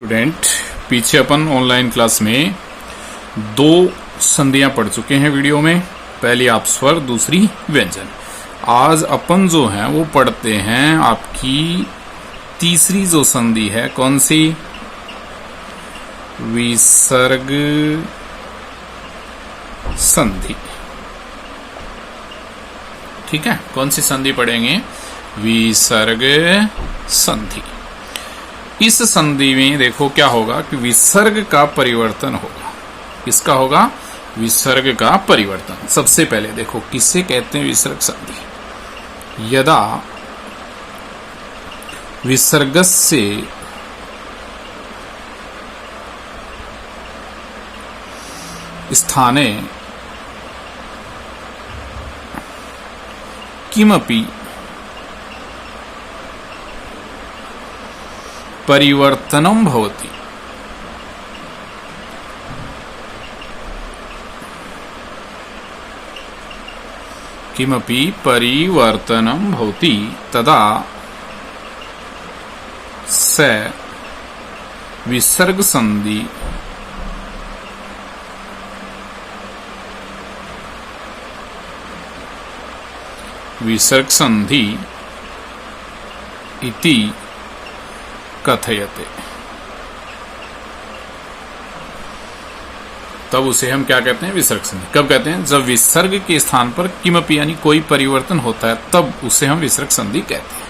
Student, पीछे अपन online class में दो संधियां पढ़ चुके हैं वीडियो में। पहली आप स्वर, दूसरी व्यंजन। आज अपन जो है वो पढ़ते हैं आपकी तीसरी जो संधि है, कौन सी? विसर्ग संधि। ठीक है, कौन सी संधि पढ़ेंगे? विसर्ग संधि। इस संधि में देखो क्या होगा कि विसर्ग का परिवर्तन होगा। किसका होगा? विसर्ग का परिवर्तन। सबसे पहले देखो किसे कहते हैं विसर्ग संधि। यदा विसर्गस्य स्थाने किमपि परिवर्तनं भवति। किमपि परिवर्तनं भवति तदा स विसर्ग संधि विसर्ग संधि इति कथयते। तब उसे हम क्या कहते हैं? विसर्ग संधि। कब कहते हैं? जब विसर्ग के स्थान पर किमपि यानी कोई परिवर्तन होता है, तब उसे हम विसर्ग संधि कहते हैं।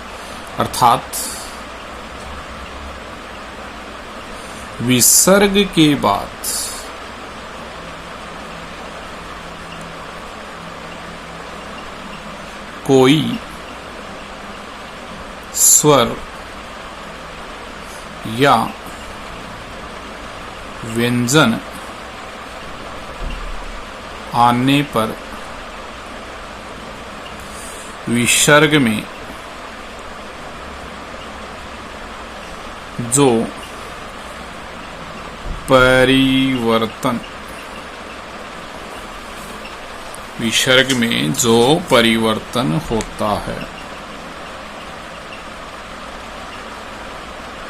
अर्थात विसर्ग के बाद कोई स्वर या व्यंजन आने पर विसर्ग में जो परिवर्तन होता है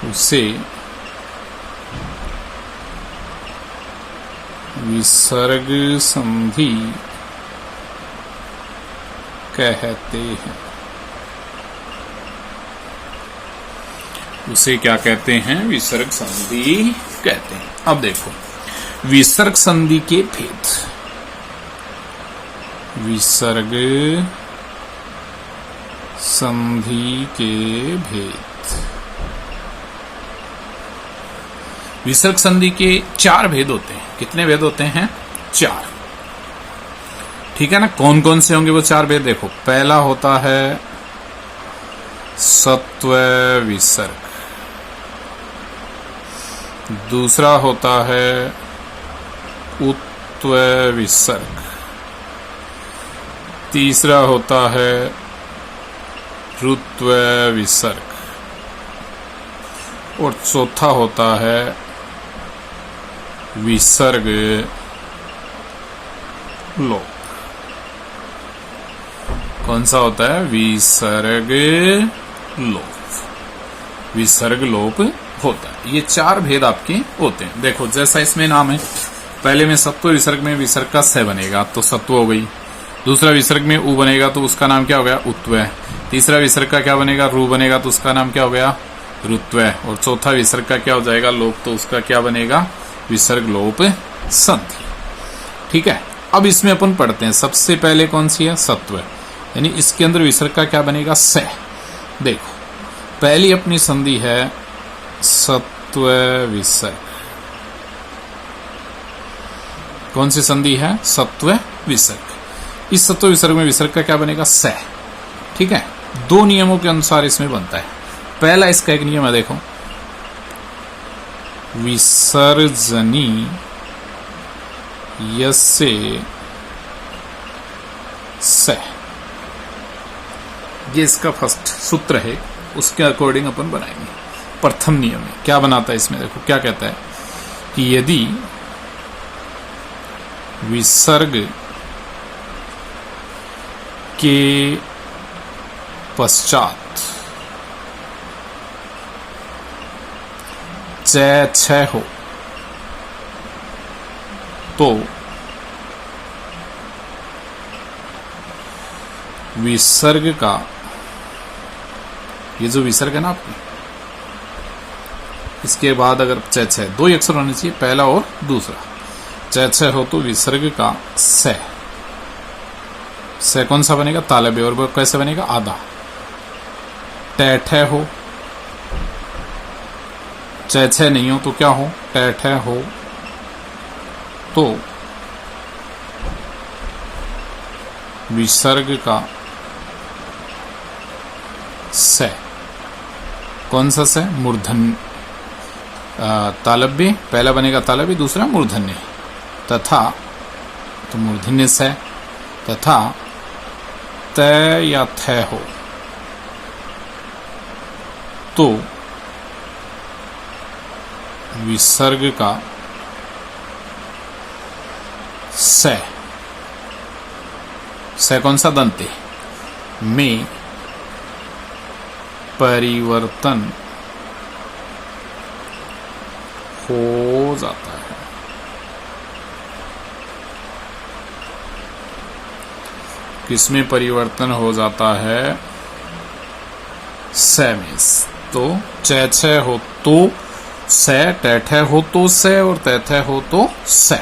उसे विसर्ग संधि कहते हैं। उसे क्या कहते हैं? विसर्ग संधि कहते हैं। अब देखो विसर्ग संधि के भेद। विसर्ग संधि के भेद। विसर्ग संधि के 4 भेद होते हैं। कितने भेद होते हैं? 4। ठीक है ना? कौन कौन से होंगे वो 4 भेद? देखो, पहला होता है सत्व विसर्ग, दूसरा होता है उत्व विसर्ग, तीसरा होता है ऋत्व विसर्ग और चौथा होता है विसर्ग लोप। कौन सा होता है? विसर्ग लोप। विसर्ग लोप होता है। ये 4 भेद आपके होते हैं। देखो जैसा इसमें नाम है, पहले में सत्व विसर्ग में विसर्ग का स बनेगा तो सत्व हो गई। दूसरा विसर्ग में उ बनेगा तो उसका नाम क्या हो गया? उत्व। तीसरा विसर्ग का क्या बनेगा? रू बनेगा तो उसका नाम क्या हो गया? ऋत्व। और चौथा विसर्ग का क्या हो जाएगा? लोप, तो उसका क्या बनेगा? विसर्ग लोप संधि। ठीक है, अब इसमें अपन पढ़ते हैं। सबसे पहले कौन सी है? सत्व। यानी इसके अंदर विसर्ग का क्या बनेगा? स। देखो पहली अपनी संधि है सत्व विसर्ग। कौन सी संधि है? सत्व विसर्ग। इस सत्व विसर्ग में विसर्ग का क्या बनेगा? स। ठीक है, 2 नियमों के अनुसार इसमें बनता है। पहला इसका एक नियम है, देखो, विसर्जनी यस्य स। ये इसका फर्स्ट सूत्र है, उसके अकॉर्डिंग अपन बनाएंगे। प्रथम नियम है, क्या बनाता है इसमें? देखो क्या कहता है कि यदि विसर्ग के पश्चात च छ हो तो विसर्ग का, ये जो विसर्ग है ना आपकी, इसके बाद अगर च छ, दो ही अक्षर होने चाहिए, पहला और दूसरा। च छ हो तो विसर्ग का से कौन सा बनेगा? तालव्य। और वो कैसे बनेगा? आधा। ट ठ हो, च छ नहीं हो तो क्या हो? ट ठ हो तो विसर्ग का से, कौन सा से? मूर्धन्य। तालव्य, पहला बनेगा तालव्य, दूसरा मूर्धन्य। तथा, तो मूर्धन्य से, तथा त या थ हो तो विसर्ग का से कौन सा? दंते में परिवर्तन हो जाता है। किसमें परिवर्तन हो जाता है? से में। तो च छ हो तो से, ट ठ हो तो से, और त थ हो तो से।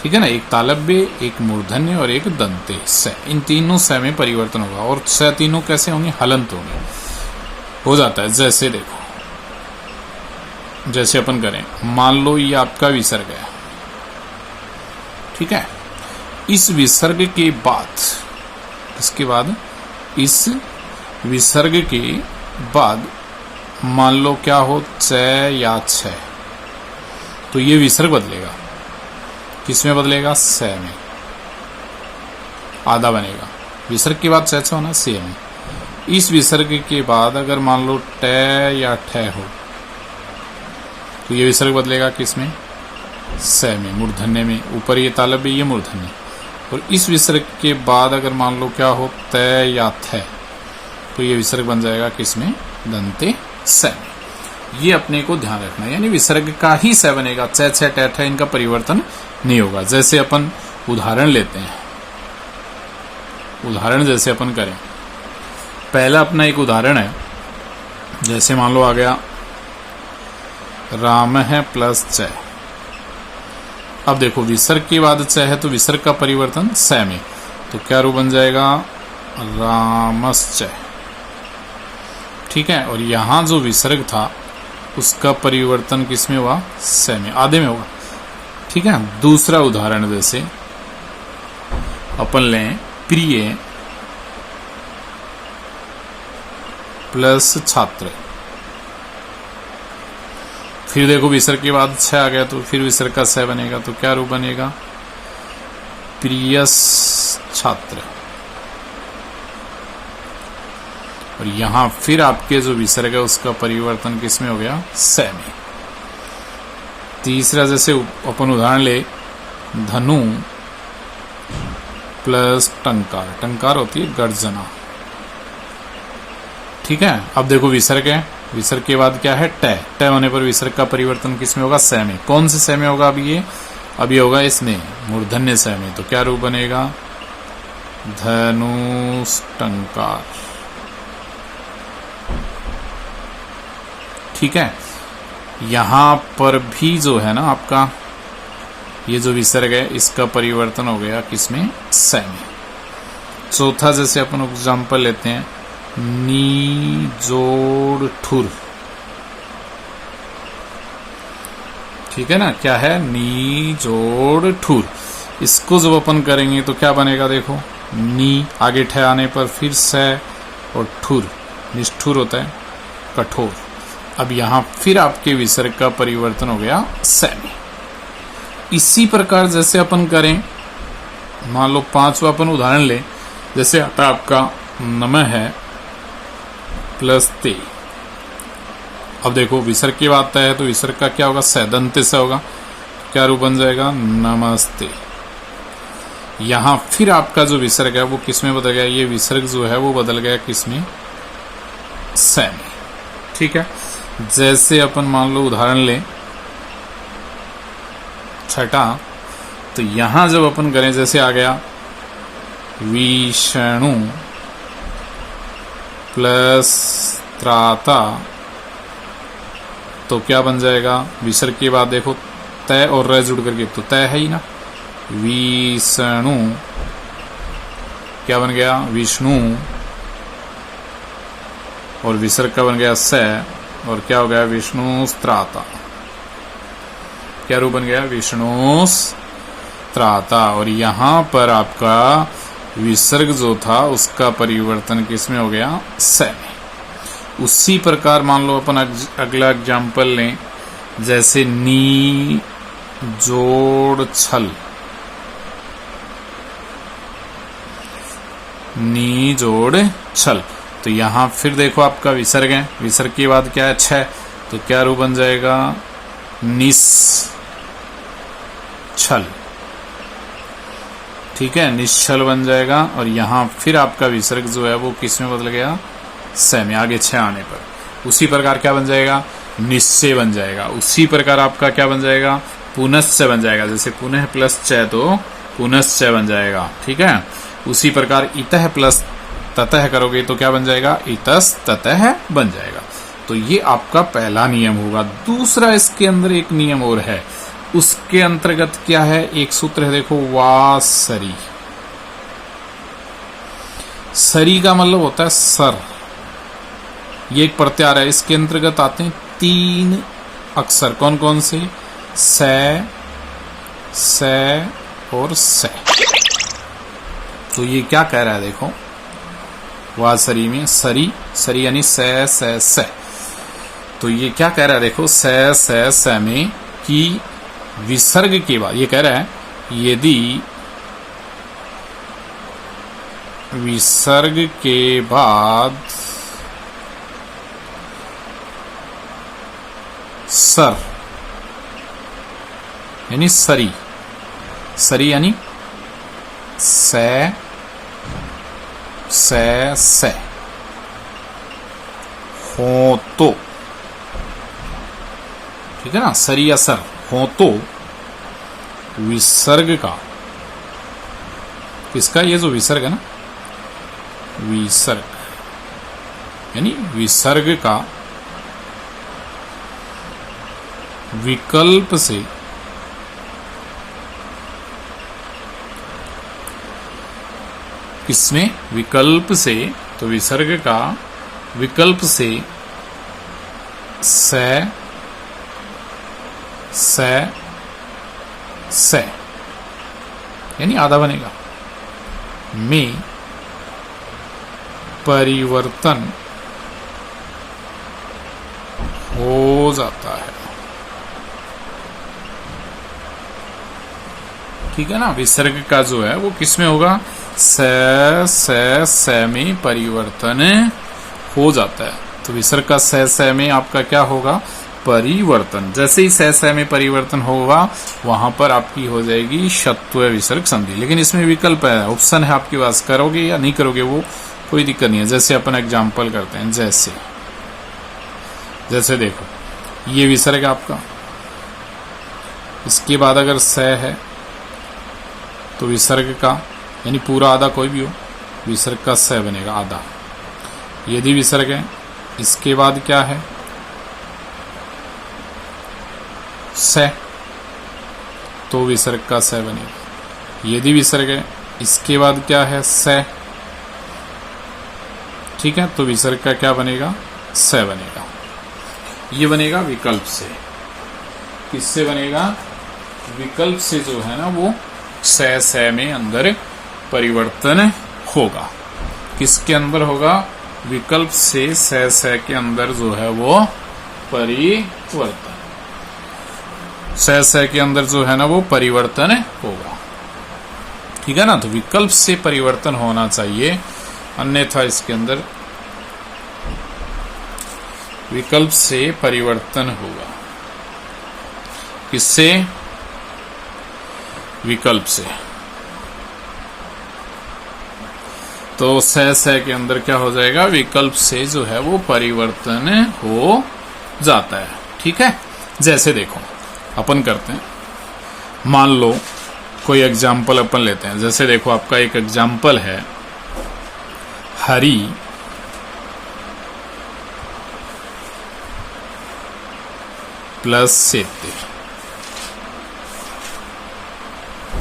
ठीक है ना, एक तालव्य, एक मूर्धन्य और एक दंते से, इन तीनों से में परिवर्तन होगा। और से तीनों कैसे होंगे? हलंत होंगे, हो जाता है। जैसे देखो, जैसे अपन करें, मान लो ये आपका विसर्ग है, ठीक है। इस विसर्ग के बाद, इसके बाद, इस विसर्ग के बाद मान लो क्या हो? च या छ, तो ये विसर्ग बदलेगा। किसमें बदलेगा? से में, आधा बनेगा। विसर्ग के बाद च छ होना, से में। इस विसर्ग के बाद अगर मान लो ट या ठ हो तो ये विसर्ग बदलेगा किसमें? से में, मूर्धन्य में। ऊपर ये तालव्य, ये मूर्धन्य। और इस विसर्ग के बाद अगर मान लो क्या हो? त या थ, तो ये विसर्ग बन जाएगा किसमें? दंते से में। ये अपने को ध्यान रखना है, यानी विसर्ग का ही से बनेगा, च छ ट ठ इनका परिवर्तन नहीं होगा। जैसे अपन उदाहरण लेते हैं, उदाहरण जैसे अपन करें, पहला अपना एक उदाहरण है, जैसे मान लो आ गया राम है प्लस च। अब देखो विसर्ग के बाद च है तो विसर्ग का परिवर्तन से में, तो क्या रूप बन जाएगा? रामश्च। ठीक है, और यहां जो विसर्ग था उसका परिवर्तन किसमें हुआ? से में, आधे में होगा। ठीक है, दूसरा उदाहरण जैसे अपन लें प्रिय प्लस छात्र। फिर देखो विसर्ग के बाद छ आ गया तो फिर विसर्ग का से बनेगा, तो क्या रूप बनेगा? प्रियस छात्र। और यहां फिर आपके जो विसर्ग है उसका परिवर्तन किसमें हो गया? से में। तीसरा जैसे अपन उदाहरण ले धनु प्लस टंकार। टंकार होती है गर्जना। ठीक है, अब देखो विसर्ग है, विसर्ग के बाद क्या है? ट। ट होने पर विसर्ग का परिवर्तन किसमें होगा? से में। कौन से से में होगा? अब ये होगा इसमें मूर्धन्य से में, तो क्या रूप बनेगा? धनुष टंकार। ठीक है, यहां पर भी जो है ना आपका ये जो विसर्ग है इसका परिवर्तन हो गया किसमें? से में। चौथा जैसे अपन एग्जाम्पल लेते हैं नी जोड़ ठुर। ठीक है ना, क्या है? नी जोड़ ठुर। इसको जब अपन करेंगे तो क्या बनेगा? देखो नी आगे ठ आने पर फिर से और ठुर, निष्ठुर होता है कठोर। अब यहां फिर आपके विसर्ग का परिवर्तन हो गया से में। इसी प्रकार जैसे अपन करें, मान लो पांचवा अपन उदाहरण ले, जैसे आता आपका नमः है प्लस ते। अब देखो विसर्ग की बात है तो विसर्ग का क्या होगा? से, दंते से होगा, क्या रूप बन जाएगा? नमस्ते। यहां फिर आपका जो विसर्ग है वो किसमें बदल गया? ये विसर्ग जो है वो बदल गया किसमें? से में। ठीक है, जैसे अपन मान लो उदाहरण लें छठा, तो यहां जब अपन करें, जैसे आ गया विष्णु प्लस त्राता, तो क्या बन जाएगा? विसर्ग के बाद देखो तय और र जुड़ करके तो तय है ही ना। विष्णु क्या बन गया? विष्णु, और विसर्ग का बन गया स, और क्या हो गया? विष्णु त्राता। क्या रूप बन गया? विष्णु त्राता। और यहां पर आपका विसर्ग जो था उसका परिवर्तन किसमें हो गया? स में। उसी प्रकार मान लो अपन अगला एग्जाम्पल लें, जैसे नी जोड़ छल, नी जोड़ छल, तो यहां फिर देखो आपका विसर्ग है, विसर्ग के बाद क्या है? छ, तो क्या रूप बन जाएगा? निस छल। ठीक है, निश्चल बन जाएगा। और यहां फिर आपका विसर्ग जो है वो किस में बदल गया? स में, आगे छ आने पर। उसी प्रकार क्या बन जाएगा? निश्चय बन जाएगा। उसी प्रकार आपका क्या बन जाएगा? पुनश्च बन जाएगा। जैसे पुनः प्लस च तो पुनश्च बन जाएगा। ठीक है, उसी प्रकार इतः प्लस ततः करोगे तो क्या बन जाएगा? इतस ततः बन जाएगा। तो ये आपका पहला नियम होगा। दूसरा इसके अंदर एक नियम और है, उसके अंतर्गत क्या है? एक सूत्र है, देखो वासरी। सरी का मतलब होता है सर, ये एक प्रत्यार है। इसके अंतर्गत आते हैं 3 अक्षर, कौन कौन से? स, और स। तो ये क्या कह रहा है? देखो वासरी में सरी, सरी यानी स। तो ये क्या कह रहा है? देखो स में कि विसर्ग के बाद ये कह रहा है, यदि विसर्ग के बाद सर यानी सरी, सरी यानी स हो तो, ठीक है ना, सरी या सर हो तो विसर्ग का, किसका? ये जो विसर्ग है ना, विसर्ग यानी विसर्ग का विकल्प से किसमें? विकल्प से, तो विसर्ग का विकल्प से स यानी आधा बनेगा, में परिवर्तन हो जाता है। ठीक है ना, विसर्ग का जो है वो किसमें होगा? स में परिवर्तन हो जाता है। तो विसर्ग का स में आपका क्या होगा? परिवर्तन। जैसे ही स में परिवर्तन होगा वहां पर आपकी हो जाएगी षत्व विसर्ग संधि। लेकिन इसमें विकल्प है, ऑप्शन है आपके पास, करोगे या नहीं करोगे वो कोई दिक्कत नहीं है। जैसे अपन एग्जाम्पल करते हैं, जैसे देखो ये विसर्ग आपका, इसके बाद अगर स है तो विसर्ग का यानी पूरा आधा कोई भी हो, विसर्ग का स बनेगा आधा। यदि विसर्ग है इसके बाद क्या है? स, तो विसर्ग का स बनेगा। यदि विसर्ग है इसके बाद क्या है? स, ठीक है, तो विसर्ग का क्या बनेगा? स बनेगा। ये बनेगा विकल्प से। किससे बनेगा? विकल्प से जो है ना वो स में अंदर परिवर्तन होगा। किसके अंदर होगा? विकल्प से स के अंदर जो है वो परिवर्तन, स के अंदर जो है ना वो परिवर्तन होगा। ठीक है ना, तो विकल्प से परिवर्तन होना चाहिए, अन्यथा इसके अंदर विकल्प से परिवर्तन होगा। किससे? विकल्प से। तो स के अंदर क्या हो जाएगा? विकल्प से जो है वो परिवर्तन हो जाता है। ठीक है, जैसे देखो अपन करते हैं, मान लो कोई एग्जाम्पल अपन लेते हैं। जैसे देखो आपका एक एग्जाम्पल है हरी प्लस सेते।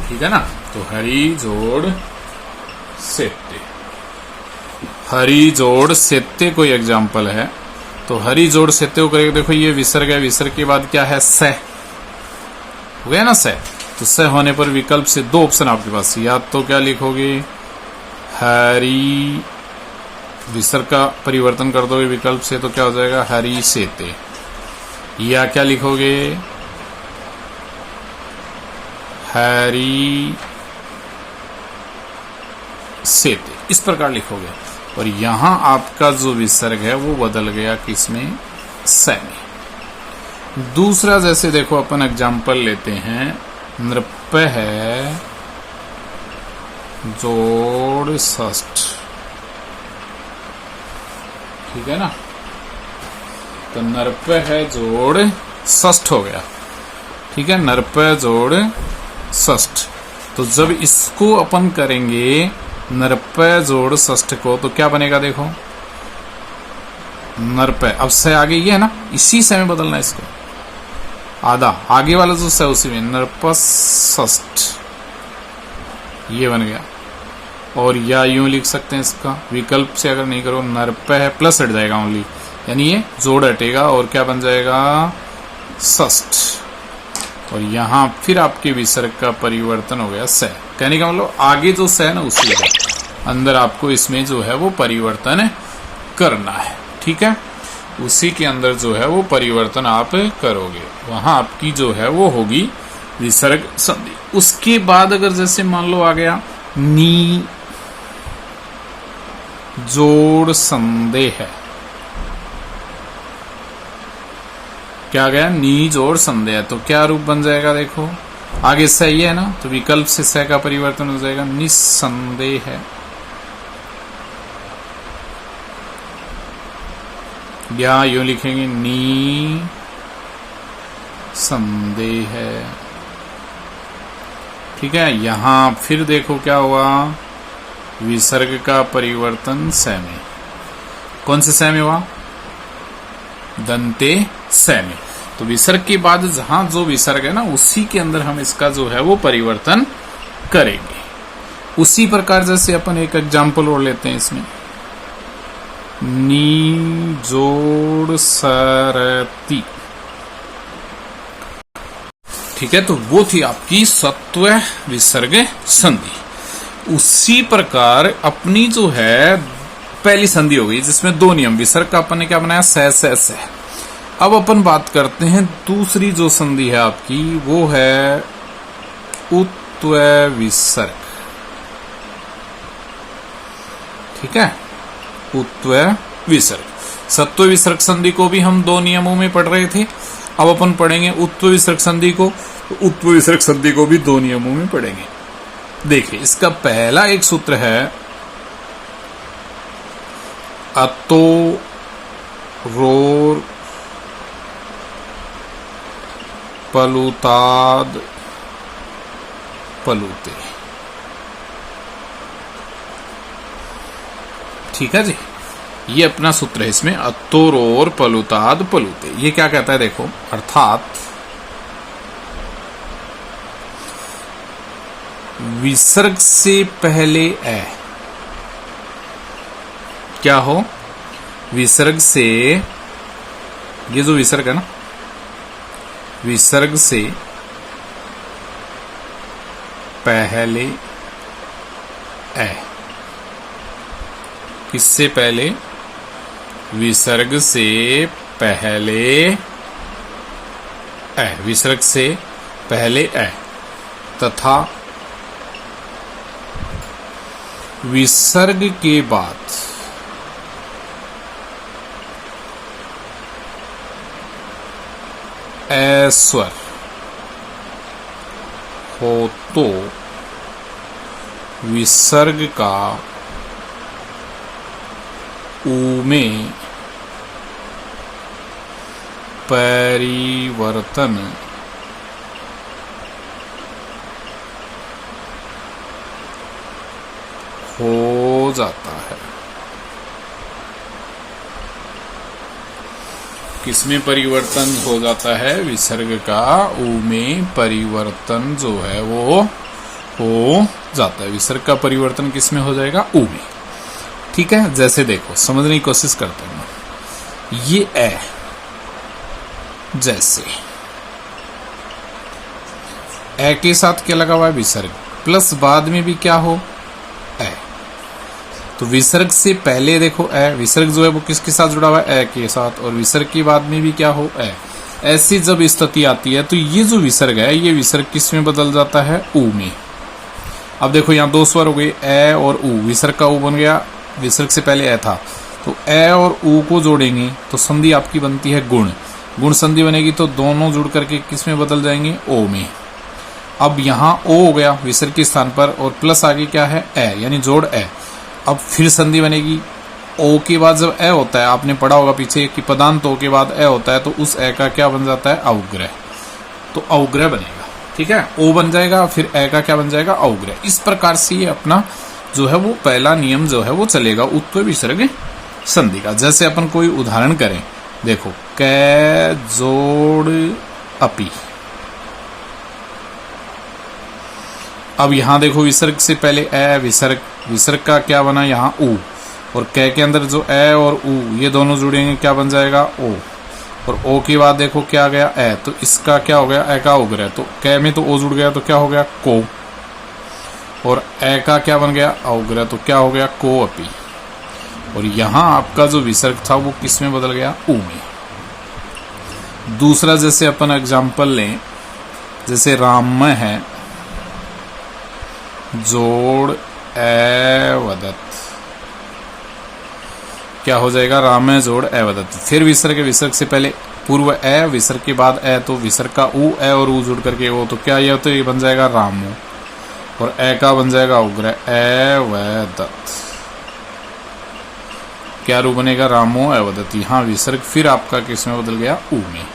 ठीक है ना, तो हरी जोड़ सेते, हरी जोड़ सेते कोई एग्जाम्पल है। तो हरी जोड़ सेते को करेंगे, देखो ये विसर्ग है, विसर्ग के बाद क्या है, स हो गया ना स। तो स होने पर विकल्प से दो ऑप्शन आपके पास, या तो क्या लिखोगे हरी, विसर्ग का परिवर्तन कर दोगे विकल्प से तो क्या हो जाएगा हरी सेते, या क्या लिखोगे हरी सेते, इस प्रकार लिखोगे। और यहां आपका जो विसर्ग है वो बदल गया किसमें, स में। दूसरा जैसे देखो अपन एग्जाम्पल लेते हैं, नृप है जोड़ षष्ठ। ठीक है ना, तो नृप है जोड़ षष्ठ हो गया। ठीक है, नृप जोड़ षष्ठ। तो जब इसको अपन करेंगे नृप जोड़ षष्ठ को, तो क्या बनेगा देखो नृप, अब से आगे ये है ना, इसी से में बदलना है इसको, आधा आगे वाला जो से उसी में नृप षष्ठ, ये बन गया। और या यूं लिख सकते हैं इसका विकल्प से, अगर नहीं करो नृप है प्लस हट जाएगा ओनली, यानी ये जोड़ हटेगा और क्या बन जाएगा षष्ठ। और यहां फिर आपके विसर्ग का परिवर्तन हो गया स। कहने का मतलब आगे जो स है ना उसी का अंदर आपको इसमें जो है वो परिवर्तन करना है। ठीक है, उसी के अंदर जो है वो परिवर्तन आप करोगे, वहां आपकी जो है वो होगी विसर्ग संधि। उसके बाद अगर जैसे मान लो आ गया नी जोड़ संदेह है, क्या गया नी जोड़ संदेह, तो क्या रूप बन जाएगा देखो, आगे सही है ना, तो विकल्प से स का परिवर्तन हो जाएगा निस्संदेह है, या यूं लिखेंगे नी संदेह है। ठीक है, यहां फिर देखो क्या हुआ, विसर्ग का परिवर्तन स में, कौन से स में हुआ, दंते स में। तो विसर्ग के बाद जहां जो विसर्ग है ना उसी के अंदर हम इसका जो है वो परिवर्तन करेंगे। उसी प्रकार जैसे अपन एक एग्जाम्पल और लेते हैं इसमें, नी जोड़ सरती। ठीक है, तो वो थी आपकी सत्व विसर्ग संधि। उसी प्रकार अपनी जो है पहली संधि हो गई जिसमें दो नियम, विसर्ग का अपन ने क्या बनाया स। अब अपन बात करते हैं दूसरी जो संधि है आपकी, वो है उत्व विसर्ग। ठीक है, उत्व विसर्ग। सत्व विसर्ग संधि को भी हम दो नियमों में पढ़ रहे थे, अब अपन पढ़ेंगे उत्व विसर्ग संधि को। उत्व विसर्ग संधि को भी दो नियमों में पढ़ेंगे। देखिए, इसका पहला एक सूत्र है अतो रोर पलुताद पलुते। ठीक है जी, ये अपना सूत्र है। इसमें अतोरोर पलुताद पलुते, ये क्या कहता है देखो, अर्थात विसर्ग से पहले ए क्या हो, विसर्ग से, ये जो विसर्ग है ना, विसर्ग से पहले ए, किससे पहले, विसर्ग से पहले ए, विसर्ग से पहले ए, तथा विसर्ग के बाद ऐस्वर हो तो विसर्ग का ऊ में परिवर्तन हो जाता है। किसमें परिवर्तन हो जाता है? विसर्ग का ऊ में परिवर्तन जो है वो हो जाता है। विसर्ग का परिवर्तन किसमें हो जाएगा? ऊ में। ठीक है, जैसे देखो समझने की कोशिश करते हैं। ये ए, जैसे ए के साथ क्या लगा हुआ है? विसर्ग, प्लस बाद में भी क्या हो? ए। तो विसर्ग से पहले देखो ए, विसर्ग जो है वो किसके साथ जुड़ा हुआ है? ए के साथ, और विसर्ग के बाद में भी क्या हो? ए। ऐसी जब स्थिति आती है तो ये जो विसर्ग है ये विसर्ग किस में बदल जाता है? ऊ में। अब देखो यहाँ दो स्वर हो गए, ए और ऊ। विसर्ग का ऊ बन गया, विसर्ग से पहले ए था, तो ए और ऊ को जोड़ेंगे तो संधि आपकी बनती है गुण। गुण संधि बनेगी तो दोनों जुड़ करके किस में बदल जाएंगे? ओ में। अब यहाँ ओ हो गया विसर्ग के स्थान पर, और प्लस आगे क्या है? ए, यानी जोड़ ए। अब फिर संधि बनेगी। ओ के बाद जब ए होता है, आपने पढ़ा होगा पीछे कि पदांत ओ के बाद ए होता है, तो उस ए का क्या बन जाता है? अवग्रह। तो अवग्रह बनेगा। ठीक है, ओ बन जाएगा, फिर ए का क्या बन जाएगा? अवग्रह। इस प्रकार से ये अपना जो है वो पहला नियम जो है वो चलेगा उत्तर विसर्ग संधि का। जैसे अपन कोई उदाहरण करें, देखो कै जोड़ अपी। अब यहां देखो विसर्ग से पहले ए, विसर्ग, विसर्ग का क्या बना यहाँ? ऊ, और कै के अंदर जो ए और ऊ ये दोनों जुड़ेंगे क्या बन जाएगा? ओ, और ओ के बाद देखो क्या गया? ए, तो इसका क्या हो गया? ए का अवग्रह। तो कै में तो ओ जुड़ गया तो क्या हो गया? को, और ए का क्या बन गया? अवग्रह, तो क्या हो गया? को अपी। और यहां आपका जो विसर्ग था वो किस में बदल गया? ऊ में। दूसरा जैसे अपन एग्जाम्पल लें, जैसे राम में है जोड़ ए वदत, क्या हो जाएगा? राम में जोड़ ए वदत। फिर विसर्ग, विसर्ग से पहले पूर्व ए, विसर्ग के बाद ए, तो विसर्ग का ऊ, ए और ऊ जुड़ करके ओ, तो क्या ये तो ये बन जाएगा रामो, और ए का बन जाएगा अवग्रह ए वदत। क्या रूप बनेगा? रामो एवदत। यहाँ विसर्ग फिर आपका किस में बदल गया? ऊ में।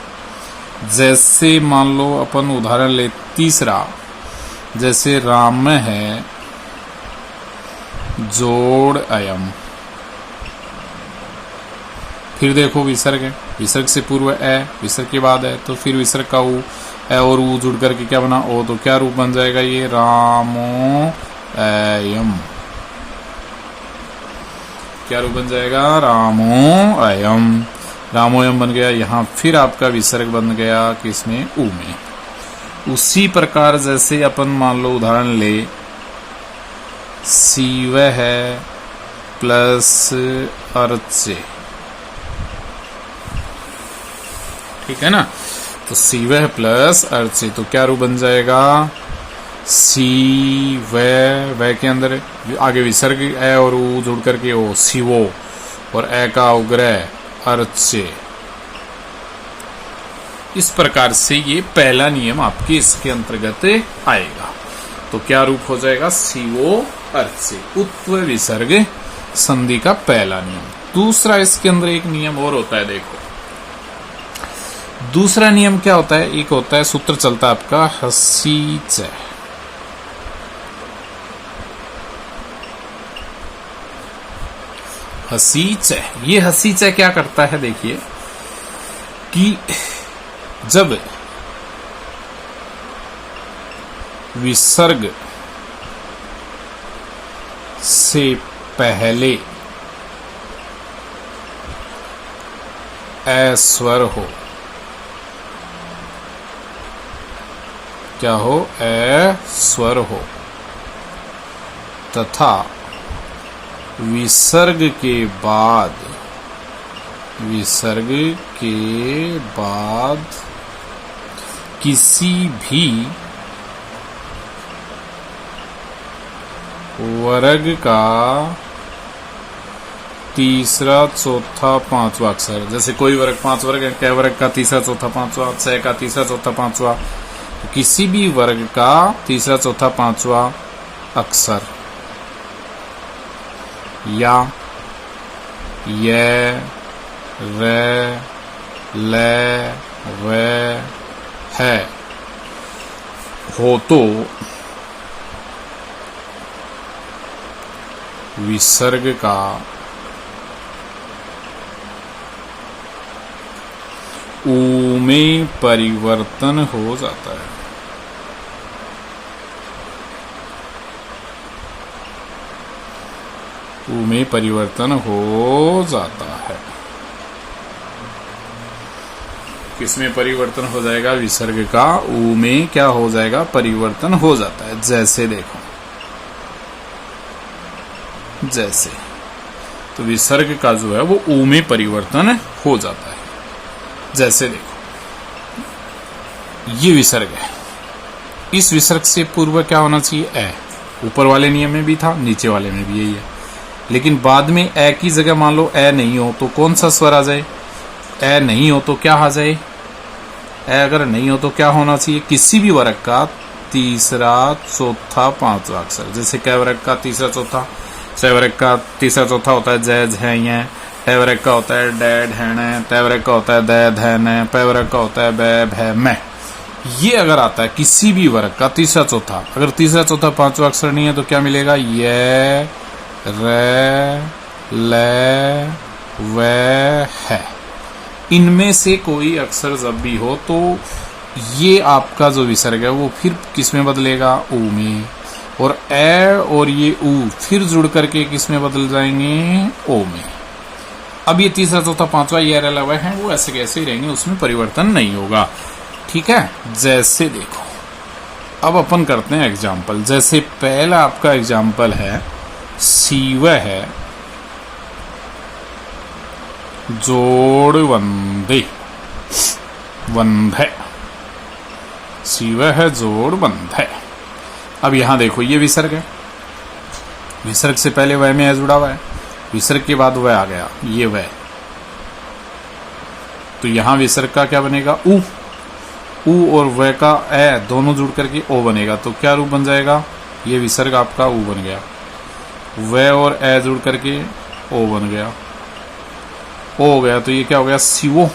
जैसे मान लो अपन उदाहरण ले तीसरा, जैसे राम में है जोड़ अयम। फिर देखो विसर्ग है, विसर्ग से पूर्व ए, विसर्ग के बाद है, तो फिर विसर्ग का ऊ, ए और ऊ जुड़ करके क्या बना? ओ, तो क्या रूप बन जाएगा ये? रामो अयम। क्या रूप बन जाएगा? रामो अयम। रामोयम बन गया। यहाँ फिर आपका विसर्ग बन गया किसमें? ऊ में। उसी प्रकार जैसे अपन मान लो उदाहरण ले, सीव है प्लस अर्चे। ठीक है ना? तो सीव है प्लस अर्चे, तो क्या रूप बन जाएगा? सी वे के अंदर आगे विसर्ग ए और ऊ जुड़ करके ओ, शिवो, और ए का अवग्रह अर्चे। इस प्रकार से ये पहला नियम आपके इसके अंतर्गत आएगा। तो क्या रूप हो जाएगा? शिवो अर्चे, उत्व विसर्ग संधि का पहला नियम। दूसरा इसके अंदर एक नियम और होता है, देखो दूसरा नियम क्या होता है? एक होता है, सूत्र चलता है आपका हसीच। हसीच, ये हसीच क्या करता है? देखिए कि जब विसर्ग से पहले ए स्वर हो, क्या हो? ए स्वर हो, तथा विसर्ग के बाद किसी भी वर्ग का तीसरा, चौथा, पांचवा अक्षर, जैसे कोई वर्ग 5 वर्ग है, कै वर्ग का तीसरा, चौथा, पांचवा, छह का तीसरा, चौथा, पांचवा, तो किसी भी वर्ग का तीसरा, चौथा, पांचवा अक्षर या ये, रे, ले वे है हो तो विसर्ग का ऊ में परिवर्तन हो जाता है। ऊ में परिवर्तन हो जाता है। किसमें परिवर्तन हो जाएगा? विसर्ग का ऊ में क्या हो जाएगा? परिवर्तन हो जाता है। जैसे देखो, जैसे तो विसर्ग का जो है वो ऊ में परिवर्तन हो जाता है। जैसे देखो, ये विसर्ग है, इस विसर्ग से पूर्व क्या होना चाहिए? ए। ऊपर वाले नियम में भी था, नीचे वाले में भी यही है, लेकिन बाद में ए की जगह मान लो ए नहीं हो तो कौन सा स्वर आ जाए? ए नहीं हो तो क्या आ जाए? ए अगर नहीं हो तो क्या होना चाहिए? किसी भी वर्ग का तीसरा, चौथा, पांचवा अक्षर। जैसे क वर्ग का तीसरा, चौथा, च वर्ग का तीसरा, चौथा होता है जय, झ, य। ट वर्ग का होता है डै, ढैण। त वर्ग का होता है दै, धै, न। प वर्ग का होता है बै, भै, मै। ये अगर आता है किसी भी वर्ग का तीसरा, चौथा, अगर तीसरा, चौथा, पांचवा अक्षर नहीं है तो क्या मिलेगा? ये, रे, ले, वे, है। इनमें से कोई अक्षर जब भी हो तो ये आपका जो विसर्ग है वो फिर किस में बदलेगा? ऊ में। और ए और ये ऊ फिर जुड़ करके किस में बदल जाएंगे? ओ में। अब ये तीसरा, चौथा, पांचवा ये रह हुआ है वो ऐसे कैसे ही रहेंगे, उसमें परिवर्तन नहीं होगा। ठीक है। जैसे देखो, अब अपन करते हैं एग्जाम्पल। जैसे पहला आपका एग्जाम्पल है सीव है जोड़ वंदे, वंधे। सीव है जोड़ वंधे। अब यहां देखो, ये विसर्ग है, विसर्ग से पहले वह में जुड़ा हुआ है, विसर्ग के बाद वह आ गया, ये वह। तो यहां विसर्ग का क्या बनेगा? ऊ। ऊ और वह का ए दोनों जुड़ करके ओ बनेगा। तो क्या रूप बन जाएगा? ये विसर्ग आपका ऊ बन गया, वह और ए जुड़ करके ओ बन गया, ओ हो गया। तो ये क्या हो गया? शिवो।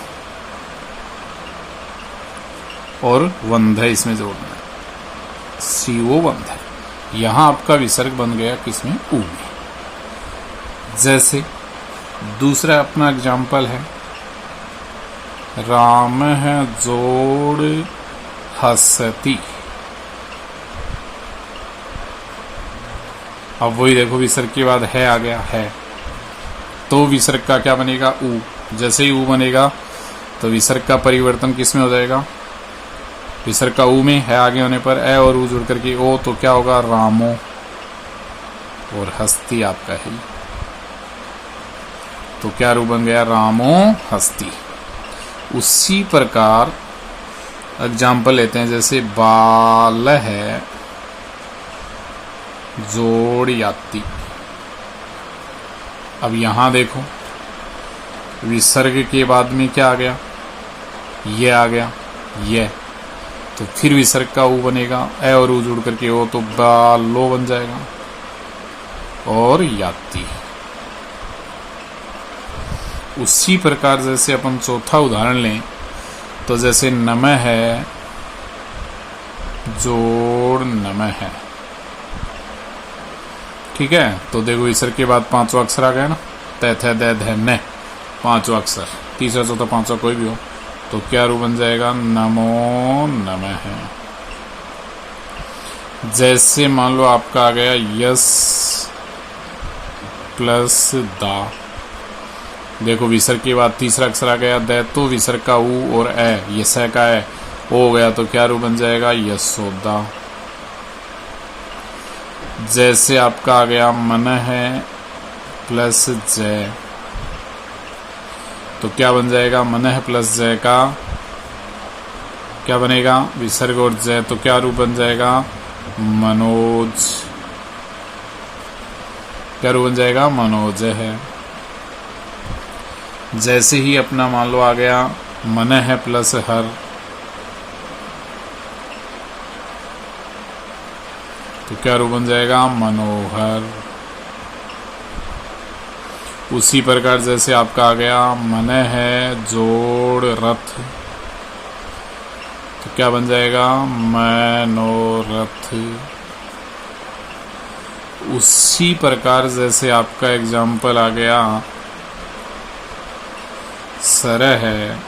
और वंधे इसमें जोड़ना है, शिवो वंधे। यहां आपका विसर्ग बन गया किसमें? ऊ में। जैसे दूसरा अपना एग्जाम्पल है राम है जोड़ हसती। अब वही देखो, विसर्ग के बाद है आ गया, है, तो विसर्ग का क्या बनेगा? ऊ। जैसे ही ऊ बनेगा तो विसर्ग का परिवर्तन किस में हो जाएगा? विसर्ग का ऊ में, है आगे होने पर ए और ऊ जुड़ करके ओ, तो क्या होगा? रामो। और हस्ती आपका है, तो क्या रूप बन गया? रामो हस्ती। उसी प्रकार एग्जाम्पल लेते हैं, जैसे बाल है जोड़ याती। अब यहां देखो, विसर्ग के बाद में क्या आ गया? ये आ गया, ये। तो फिर विसर्ग का ऊ बनेगा, ए और ऊ जुड़ करके ओ, तो बालो बन जाएगा और याती। उसी प्रकार जैसे अपन चौथा उदाहरण लें तो जैसे नमः है जोड़ नमः है। ठीक है। तो देखो, विसर्ग के बाद पांचवा अक्षर आ गया ना, तै, थे, दै, धै, न। पांचवा अक्षर, तीसरा, चौथा, पांचवा कोई भी हो, तो क्या रूप बन जाएगा? नमो नमः है। जैसे मान लो आपका आ गया यस प्लस दा। देखो, विसर्ग के बाद तीसरा अक्षर आ गया दै, तो विसर्ग का ऊ और ए, ये स का है, ओ हो गया, तो क्या रूप बन जाएगा? यशोदा। जैसे आपका आ गया मन है प्लस जय, तो क्या बन जाएगा? मन है प्लस जय का क्या बनेगा? विसर्ग और जय, तो क्या रूप बन जाएगा? मनोज। क्या रूप बन जाएगा? मनोज है। जैसे ही अपना मान लो आ गया मन है प्लस हर, तो क्या रूप बन जाएगा? मनोहर। उसी प्रकार जैसे आपका आ गया मन है जोड़ रथ, तो क्या बन जाएगा मनोरथ। उसी प्रकार जैसे आपका एग्जाम्पल आ गया सर है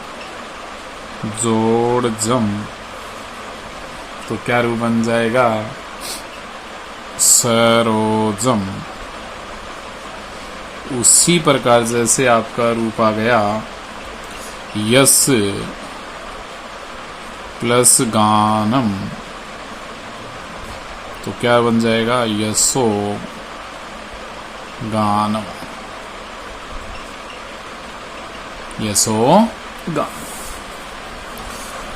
जोड़ जम, तो क्या रूप बन जाएगा सरोजम। उसी प्रकार जैसे आपका रूप आ गया यस प्लस गानम, तो क्या बन जाएगा यशो गानम, यशो गानम।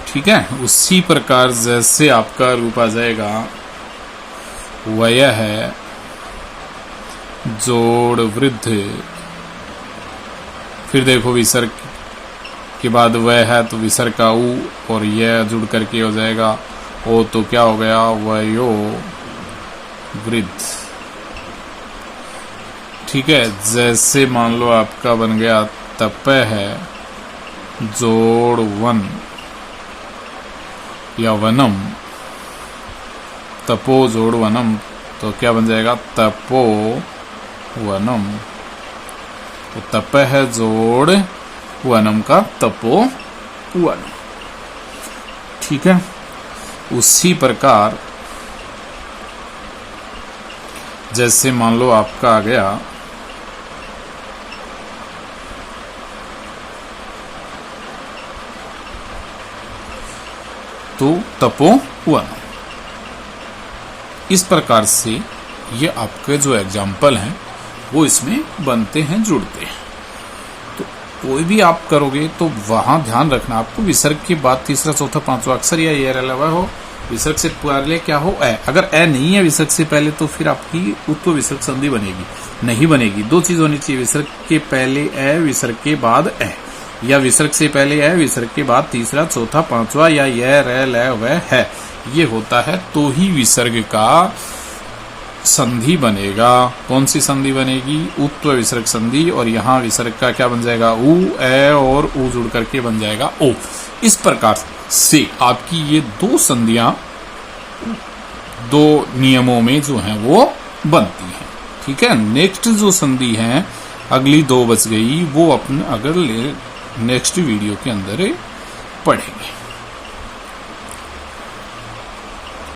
ठीक है। उसी प्रकार जैसे आपका रूप आ जाएगा वय है जोड़ वृद्ध, फिर देखो विसर्ग के बाद वह है तो विसर्ग का ऊ और यह जुड़ करके हो जाएगा ओ, तो क्या हो गया वयो वृद्ध। ठीक है। जैसे मान लो आपका बन गया तप है जोड़ वन या वनम, तपो जोड़ वनम, तो क्या बन जाएगा तपो वनम। तो तप है जोड़ वनम का तपो वनम। ठीक है। उसी प्रकार जैसे मान लो आपका आ गया तो तपो वनम। इस प्रकार से ये आपके जो एग्जाम्पल हैं वो इसमें बनते हैं, जुड़ते हैं। तो कोई भी आप करोगे तो वहां ध्यान रखना आपको विसर्ग के बाद तीसरा चौथा पांचवा अक्षर या ये लगा हो, विसर्ग से पहले क्या हो ए। अगर ए नहीं है विसर्ग से पहले तो फिर आपकी उत्व विसर्ग संधि बनेगी, नहीं बनेगी। दो चीज होनी चाहिए, विसर्ग के पहले ए, विसर्ग के बाद ए, या विसर्ग से पहले है विसर्ग के बाद तीसरा चौथा पांचवा या यह रह ल वह है, ये होता है तो ही विसर्ग का संधि बनेगा। कौन सी संधि बनेगी? उत्व विसर्ग संधि। और यहाँ विसर्ग का क्या बन जाएगा ऊ, ए और ऊ जुड़ करके बन जाएगा ओ। इस प्रकार से आपकी ये दो संधियां दो नियमों में जो हैं वो बनती हैं। ठीक है। नेक्स्ट जो संधि है अगली दो बच गई, वो अपने अगर नेक्स्ट वीडियो के अंदर पढ़ेंगे।